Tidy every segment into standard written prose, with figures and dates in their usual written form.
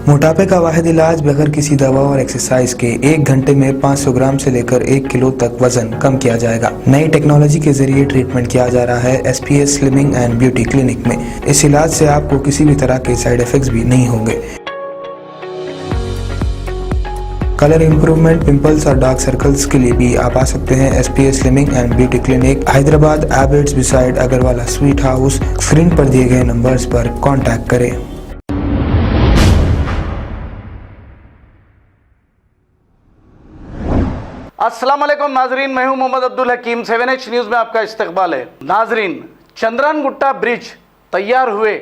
मोटापे का वाहिद इलाज बगैर किसी दवा और एक्सरसाइज के 1 घंटे में 500 ग्राम से लेकर 1 किलो तक वजन कम किया जाएगा। नई टेक्नोलॉजी के जरिए ट्रीटमेंट किया जा रहा है SPS slimming and beauty clinic में। इस इलाज से आपको किसी भी तरह के साइड इफेक्ट्स भी नहीं होंगे। कलर इंप्रूवमेंट, पिंपल्स और डार्क सर्कल्स के लिए भी आप आ सकते हैं SPS slimming and beauty clinic, Hyderabad, Abids beside Agarwala sweet house. Screen पर दिए गए नंबर्स पर कॉन्टैक्ट करें। अस्सलाम वालेकुम नाजरीन, मैं हूं मोहम्मद अब्दुल हकीम। 7H न्यूज़ में आपका इस्तकबाल है। नाजरीन, चंद्रानगुट्टा ब्रिज तैयार हुए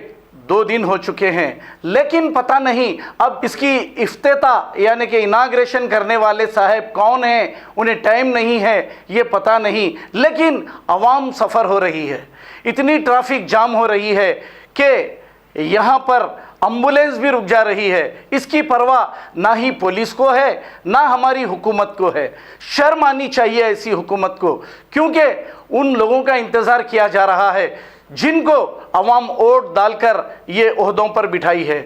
2 दिन हो चुके हैं, लेकिन पता नहीं अब इसकी इफ्तिताह यानी कि इनाग्रेशन करने वाले साहब कौन हैं, उन्हें टाइम नहीं है, ये पता नहीं। लेकिन आवाम सफ़र हो रही है, इतनी ट्रैफिक जाम हो रही है कि यहाँ पर एम्बुलेंस भी रुक जा रही है। इसकी परवाह ना ही पुलिस को है ना हमारी हुकूमत को है। शर्म आनी चाहिए ऐसी हुकूमत को, क्योंकि उन लोगों का इंतज़ार किया जा रहा है जिनको अवाम वोट डालकर ये ओहदों पर बिठाई है।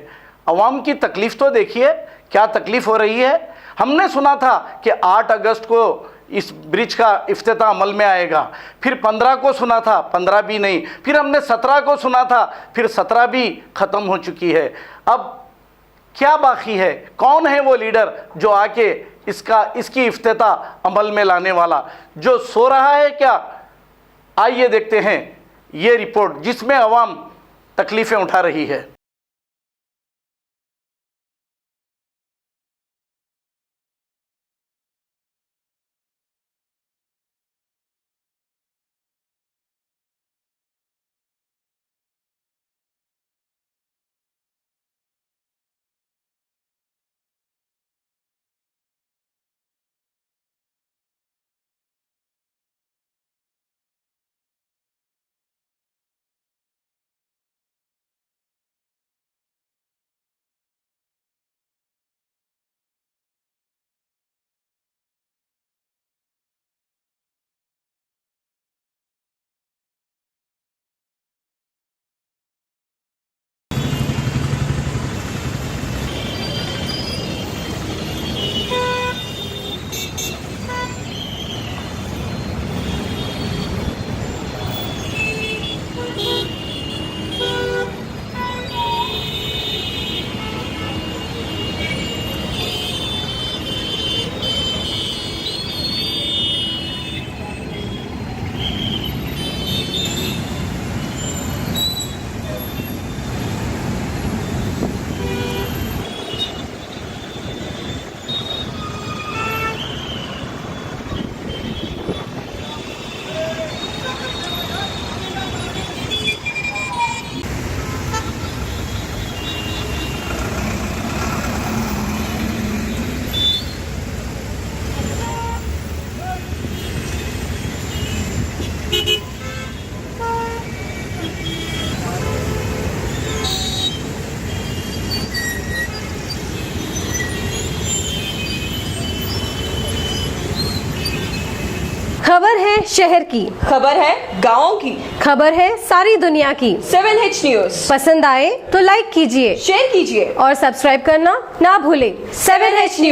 अवाम की तकलीफ़ तो देखिए, क्या तकलीफ़ हो रही है। हमने सुना था कि 8 अगस्त को इस ब्रिज का इफ्तिताह अमल में आएगा, फिर 15 को सुना था, 15 भी नहीं, फिर हमने 17 को सुना था, फिर 17 भी ख़त्म हो चुकी है। अब क्या बाकी है? कौन है वो लीडर जो आके इसकी इफ्तिताह अमल में लाने वाला? जो सो रहा है क्या? आइए देखते हैं ये रिपोर्ट जिसमें अवाम तकलीफ़ें उठा रही है। खबर है शहर की, खबर है गाँव की, खबर है सारी दुनिया की। 7H न्यूज़ पसंद आए तो लाइक कीजिए, शेयर कीजिए और सब्सक्राइब करना ना भूलें। 7H news.